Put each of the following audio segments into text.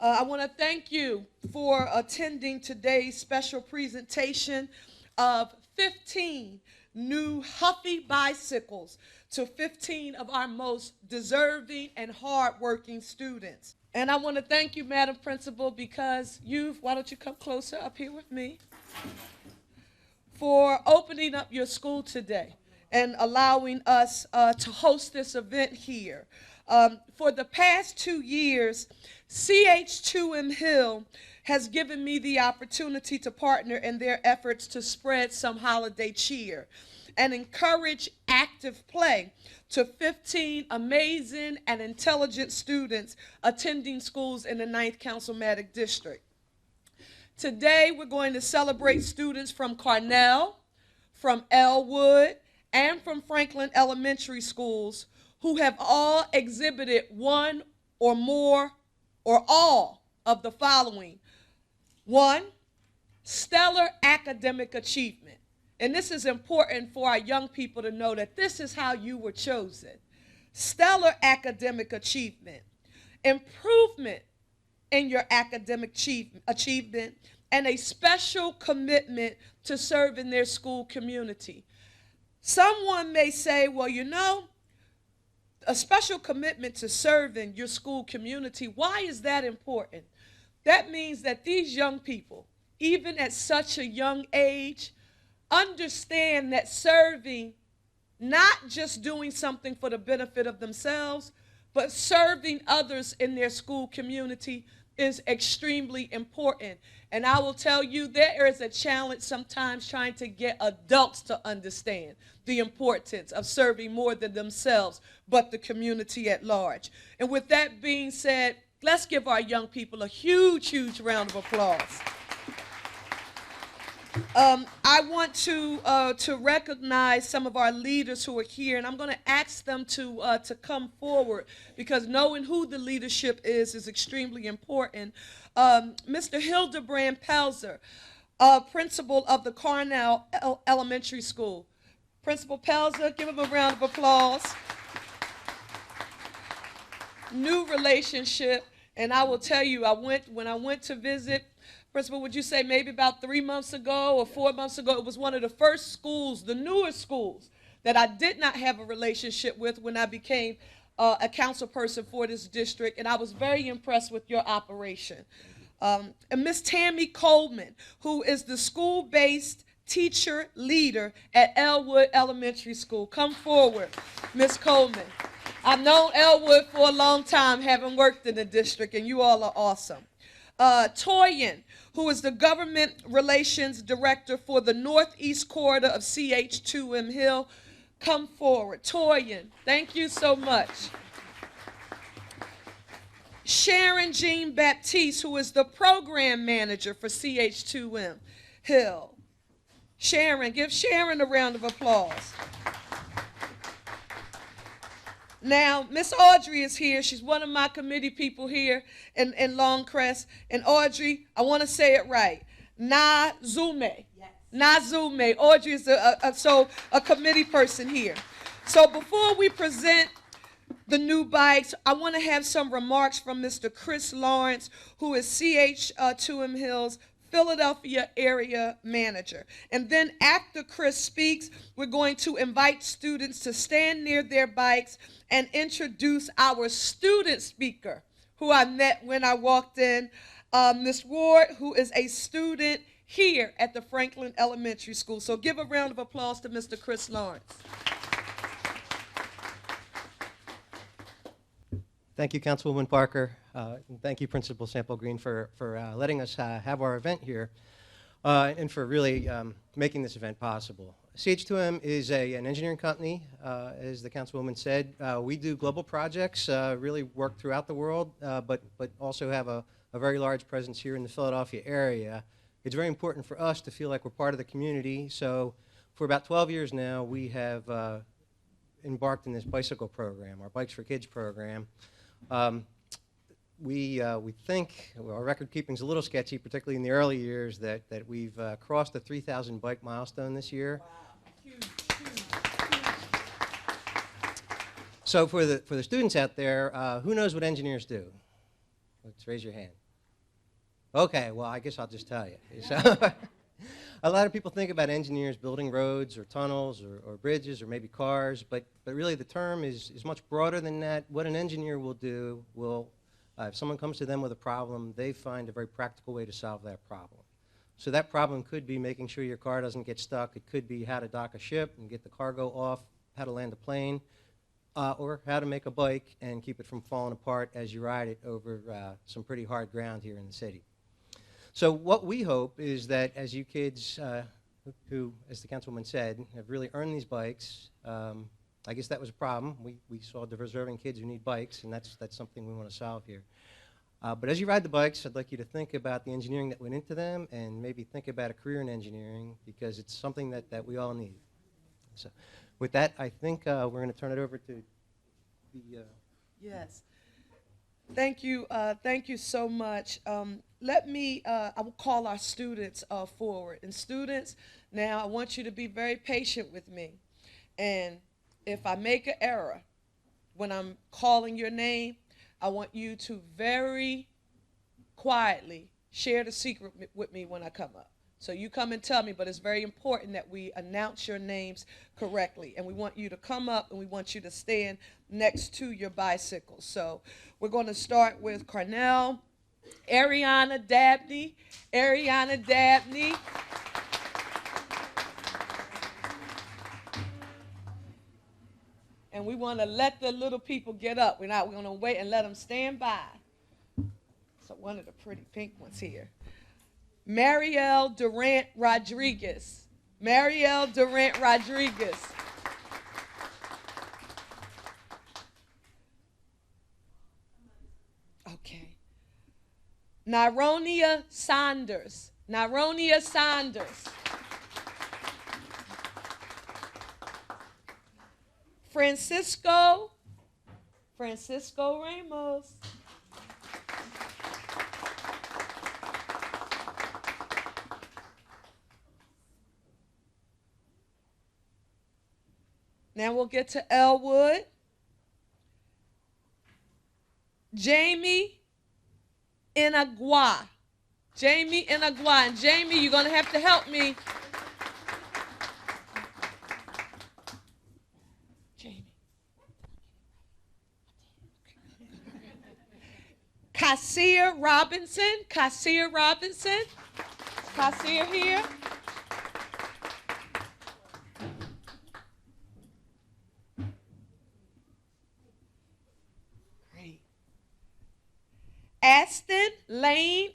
I want to thank you for attending today's special presentation of 15 new Huffy bicycles to 15 of our most deserving and hardworking students. And I want to thank you, Madam Principal, because why don't you come closer up here with me, for opening up your school today and allowing us to host this event here. For the past 2 years, CH2M Hill has given me the opportunity to partner in their efforts to spread some holiday cheer and encourage active play to 15 amazing and intelligent students attending schools in the 9th Councilmatic District. Today, we're going to celebrate students from Cornell, from Elwood, and from Franklin Elementary Schools who have all exhibited one or more or all of the following. 1, stellar academic achievement. And this is important for our young people to know that this is how you were chosen. Stellar academic achievement, improvement in your academic achievement, and a special commitment to serving their school community. Someone may say, well, you know, a special commitment to serving your school community, why is that important? That means that these young people, even at such a young age, understand that serving, not just doing something for the benefit of themselves, but serving others in their school community is extremely important. And I will tell you, there is a challenge sometimes trying to get adults to understand the importance of serving more than themselves, but the community at large. And with that being said, let's give our young people a huge, huge round of applause. I want to recognize some of our leaders who are here, and I'm going to ask them to come forward, because knowing who the leadership is extremely important. Mr. Hildebrand Pelzer, principal of the Cornell Elementary School. Principal Pelzer, give him a round of applause. New relationship, and I will tell you, when I went to visit, Principal, would you say maybe about 3 months ago or 4 months ago, it was one of the first schools, the newest schools, that I did not have a relationship with when I became a council person for this district, and I was very impressed with your operation. And Ms. Tammy Coleman, who is the school-based teacher leader at Elwood Elementary School. Come forward, Ms. Coleman. I've known Elwood for a long time, having worked in the district, and you all are awesome. Toyin, who is the Government Relations Director for the Northeast Corridor of CH2M Hill. Come forward. Toyin, thank you so much. Sharon Jean Baptiste, who is the Program Manager for CH2M Hill. Sharon, give Sharon a round of applause. Now, Miss Audrey is here. She's one of my committee people here in Longcrest. And Audrey, I want to say it right. Nazume. Yes. Nazume. Audrey is a committee person here. So before we present the new bikes, I want to have some remarks from Mr. Chris Lawrence, who is CH2M Hill's Philadelphia area manager. And then after Chris speaks, we're going to invite students to stand near their bikes and introduce our student speaker, who I met when I walked in, Ms. Ward, who is a student here at the Franklin Elementary School. So give a round of applause to Mr. Chris Lawrence. Thank you, Councilwoman Parker. And thank you, Principal Sample Green, for letting us have our event here and for really making this event possible. CH2M is an engineering company, as the Councilwoman said. We do global projects, really work throughout the world, but also have a very large presence here in the Philadelphia area. It's very important for us to feel like we're part of the community. So for about 12 years now, we have embarked in this bicycle program, our Bikes for Kids program. We think, well, our record keeping is a little sketchy, particularly in the early years, that we've crossed the 3,000 bike milestone this year. Wow. Huge, huge, huge. So for the students out there, who knows what engineers do? Let's raise your hand. Okay, well, I guess I'll just tell you. So, a lot of people think about engineers building roads or tunnels or bridges or maybe cars, but really the term is much broader than that. What an engineer will do will, if someone comes to them with a problem, they find a very practical way to solve that problem. So that problem could be making sure your car doesn't get stuck. It could be how to dock a ship and get the cargo off, how to land a plane, or how to make a bike and keep it from falling apart as you ride it over some pretty hard ground here in the city. So what we hope is that as you kids who, as the councilwoman said, have really earned these bikes, I guess that was a problem. We saw deserving kids who need bikes, and that's something we want to solve here. But as you ride the bikes, I'd like you to think about the engineering that went into them and maybe think about a career in engineering because it's something that we all need. So with that, I think we're going to turn it over to the... Yes. Thank you so much. I will call our students forward. And students, now I want you to be very patient with me. And if I make an error when I'm calling your name, I want you to very quietly share the secret with me when I come up. So you come and tell me, but it's very important that we announce your names correctly. And we want you to come up and we want you to stand next to your bicycle. So we're going to start with Cornell, Ariana Dabney. And we want to let the little people get up. We're going to wait and let them stand by. So one of the pretty pink ones here. Marielle Durant Rodriguez. Okay. Nyronia Saunders. Francisco Ramos. Now we'll get to Elwood. Jamie Inagua. And Jamie, you're going to have to help me. Jamie. Kasia Robinson. Kasia here. Great. Aston Lane.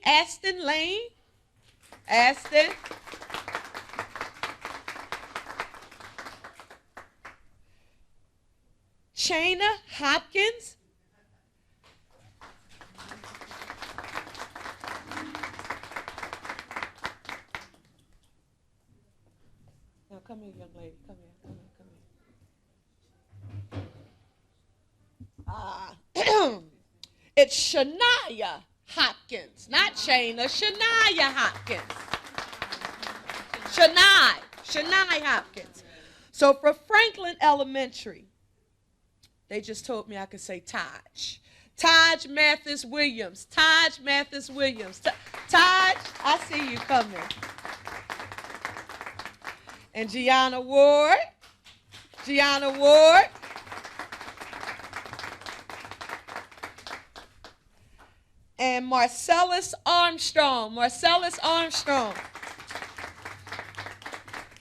Shayna Hopkins. Now come here, young lady. Come here. It's Shania Hopkins, not Shayna. Shania Hopkins. Shania Hopkins. So for Franklin Elementary, they just told me I could say Taj. Taj Mathis Williams. Taj, I see you coming. And Gianna Ward. And Marcellus Armstrong.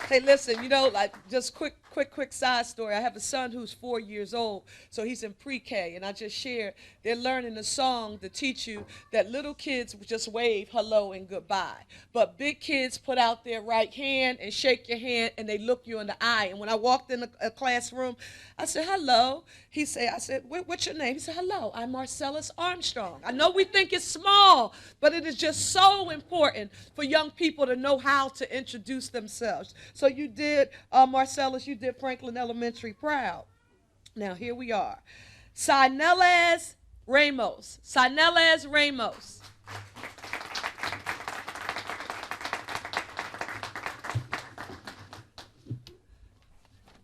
Hey, listen, like just quick side story. I have a son who's 4 years old, so he's in pre-K, and I just shared they're learning a song to teach you that little kids just wave hello and goodbye, but big kids put out their right hand and shake your hand, and they look you in the eye. And when I walked in a classroom, I said, hello. I said, what's your name? He said, hello, I'm Marcellus Armstrong. I know we think it's small, but it is just so important for young people to know how to introduce themselves. So you did, Marcellus, you did Franklin Elementary proud. Now here we are. Sinelez Ramos.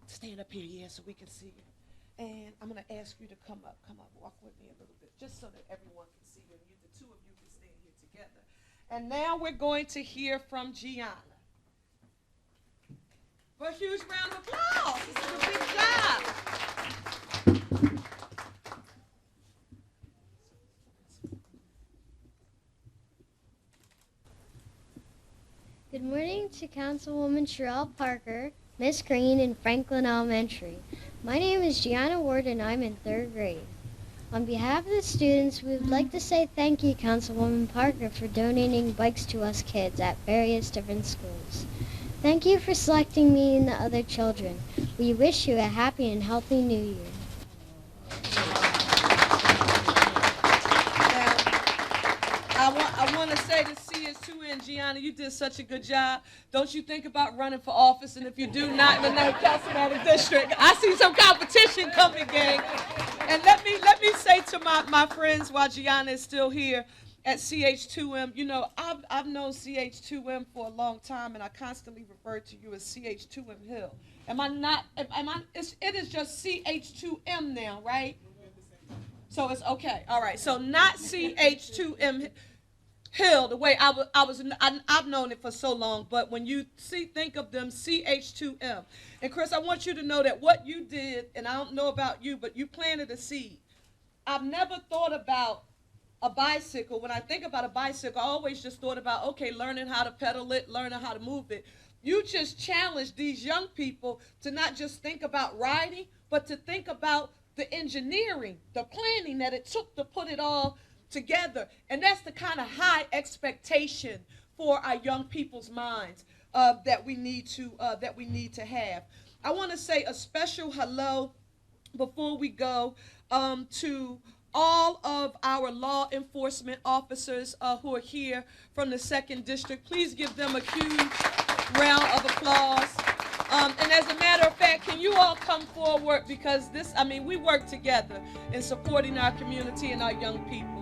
Stand up here, yeah, so we can see you. And I'm going to ask you to come up, walk with me a little bit, just so that everyone can see you, and the two of you can stand here together. And now we're going to hear from Gianna. For a huge round of applause. This is a big job. Good morning to Councilwoman Cherelle Parker, Miss Green, and Franklin Elementary. My name is Gianna Ward, and I'm in 3rd grade. On behalf of the students, we would like to say thank you, Councilwoman Parker, for donating bikes to us kids at various different schools. Thank you for selecting me and the other children. We wish you a happy and healthy new year. I want to say to CH2N, Gianna, you did such a good job. Don't you think about running for office, and if you do, not in the 9th Councilmatic District. I see some competition coming, gang. And let me say to my friends while Gianna is still here at CH2M, you know, I've known CH2M for a long time, and I constantly refer to you as CH2M Hill. Am I not? It is just CH2M now, right? So it's okay. All right. So not CH2M Hill, the way I've known it for so long, but when you think of them, CH2M. And Chris, I want you to know that what you did, and I don't know about you, but you planted a seed. I've never thought about a bicycle. When I think about a bicycle, I always just thought about, okay, learning how to pedal it, learning how to move it. You just challenged these young people to not just think about riding, but to think about the engineering, the planning that it took to put it all together. And that's the kind of high expectation for our young people's minds that we need to have. I want to say a special hello before we go to all of our law enforcement officers who are here from the 2nd District. Please give them a huge round of applause. And as a matter of fact, can you all come forward, because we work together in supporting our community and our young people.